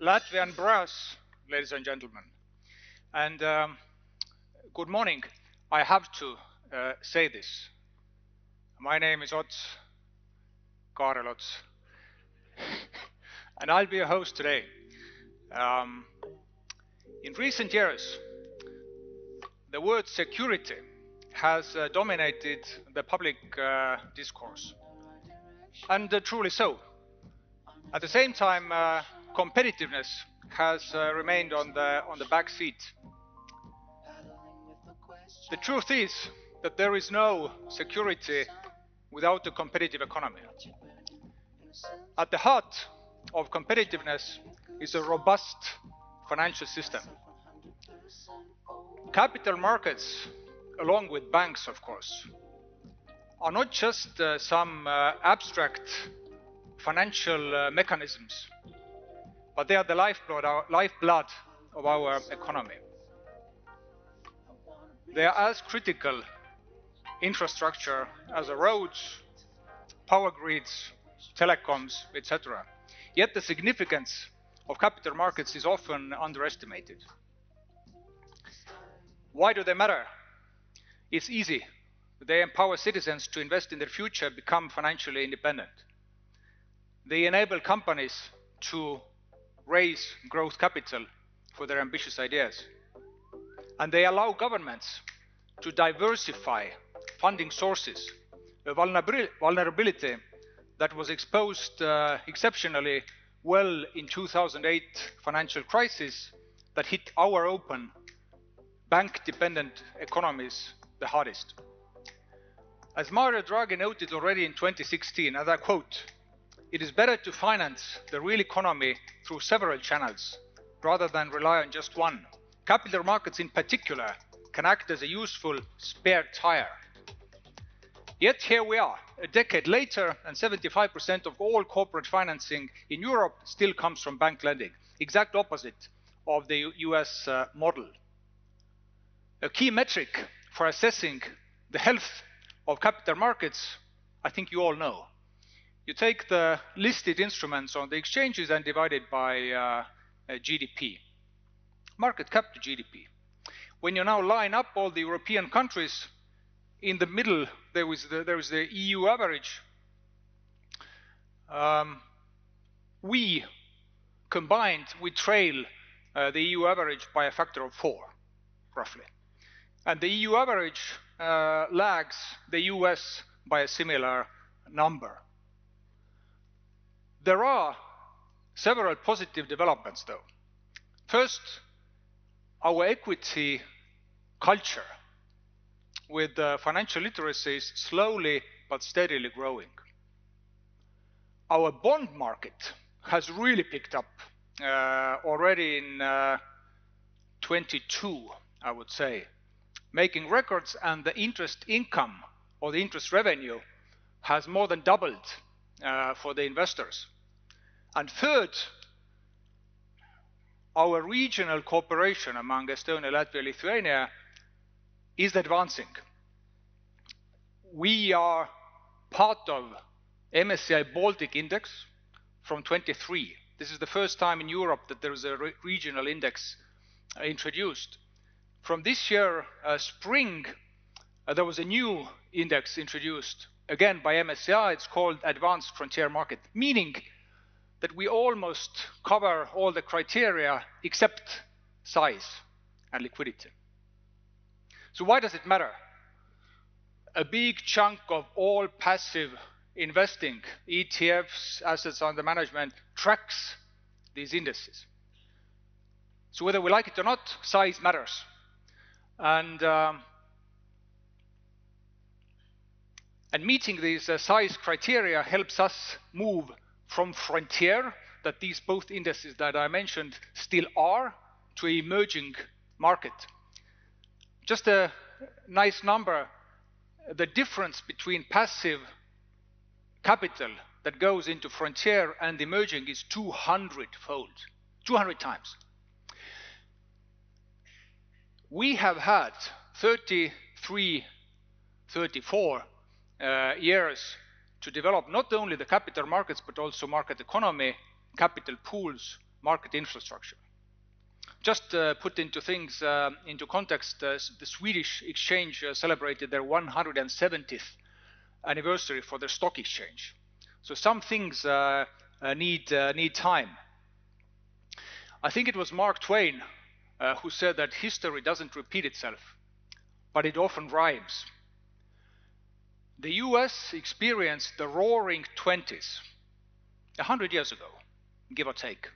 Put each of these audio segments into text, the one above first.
Latvian brass, ladies and gentlemen. And good morning. I have to say this. My name is Ots, Kaarel Ots, and I'll be your host today. In recent years, the word security has dominated the public discourse, and truly so. At the same time, competitiveness has remained on the back seat. The truth is that there is no security without a competitive economy. At the heart of competitiveness is a robust financial system. Capital markets, along with banks, of course, are not just some abstract financial mechanisms, but they are the lifeblood of our economy. They are as critical infrastructure as the roads, power grids, telecoms, etc. Yet the significance of capital markets is often underestimated. Why do they matter? It's easy. They empower citizens to invest in their future, become financially independent. They enable companies to raise growth capital for their ambitious ideas. And they allow governments to diversify funding sources, a vulnerability that was exposed exceptionally well in 2008 financial crisis that hit our open, bank-dependent economies the hardest. As Mario Draghi noted already in 2016, and I quote, "It is better to finance the real economy through several channels rather than rely on just one. Capital markets in particular can act as a useful spare tire." Yet here we are, a decade later, and 75% of all corporate financing in Europe still comes from bank lending, exact opposite of the US model. A key metric for assessing the health of capital markets, I think you all know. You take the listed instruments on the exchanges and divide it by GDP, market cap to GDP. When you now line up all the European countries, in the middle there is the EU average. We combined, we trail the EU average by a factor of 4, roughly. And the EU average lags the US by a similar number. There are several positive developments, though. First, our equity culture with financial literacy is slowly but steadily growing. Our bond market has really picked up already in 22, I would say, making records, and the interest income or the interest revenue has more than doubled for the investors. And third, our regional cooperation among Estonia, Latvia, Lithuania is advancing. We are part of MSCI Baltic Index from 23. This is the first time in Europe that there is a regional index introduced. From this year, spring, there was a new index introduced, again by MSCI. It's called Advanced Frontier Market, meaning that we almost cover all the criteria except size and liquidity. So why does it matter? A big chunk of all passive investing, ETFs, assets under management, tracks these indices. So whether we like it or not, size matters. And meeting these size criteria helps us move from frontier, that these both indices that I mentioned still are, to an emerging market. Just a nice number, the difference between passive capital that goes into frontier and emerging is 200-fold, 200 times. We have had 33, 34 years to develop not only the capital markets, but also market economy, capital pools, market infrastructure. Just put into things into context, the Swedish exchange celebrated their 170th anniversary for their stock exchange. So some things need time. I think it was Mark Twain who said that history doesn't repeat itself, but it often rhymes. The US experienced the roaring 20s 100 years ago, give or take.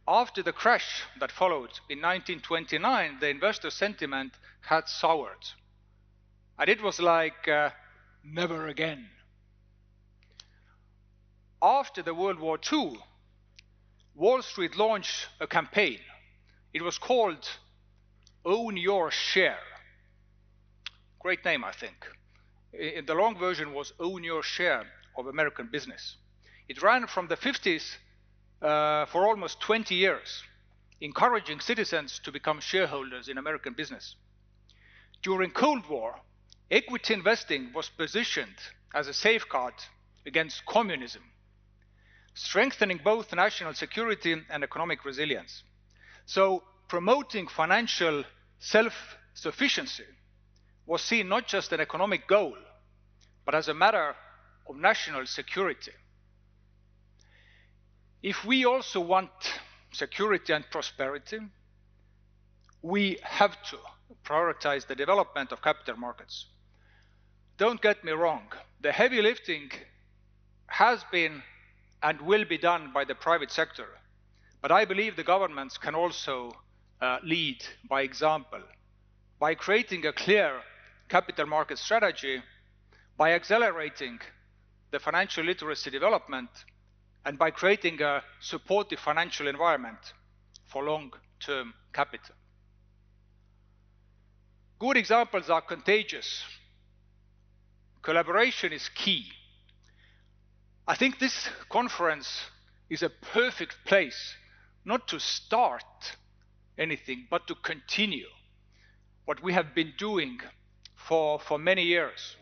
After the crash that followed in 1929, the investor sentiment had soured. And it was like, never again. After the World War II, Wall Street launched a campaign. It was called Own Your Share. Great name, I think. The long version was Own Your Share of American Business. It ran from the 50s for almost 20 years, encouraging citizens to become shareholders in American business. During Cold War, equity investing was positioned as a safeguard against communism, strengthening both national security and economic resilience. So promoting financial self-sufficiency was seen not just an economic goal, but as a matter of national security. If we also want security and prosperity, we have to prioritize the development of capital markets. Don't get me wrong, the heavy lifting has been and will be done by the private sector, but I believe the governments can also lead by example, by creating a clear capital market strategy, by accelerating the financial literacy development, and by creating a supportive financial environment for long-term capital. Good examples are contagious. Collaboration is key. I think this conference is a perfect place not to start anything, but to continue what we have been doing for many years.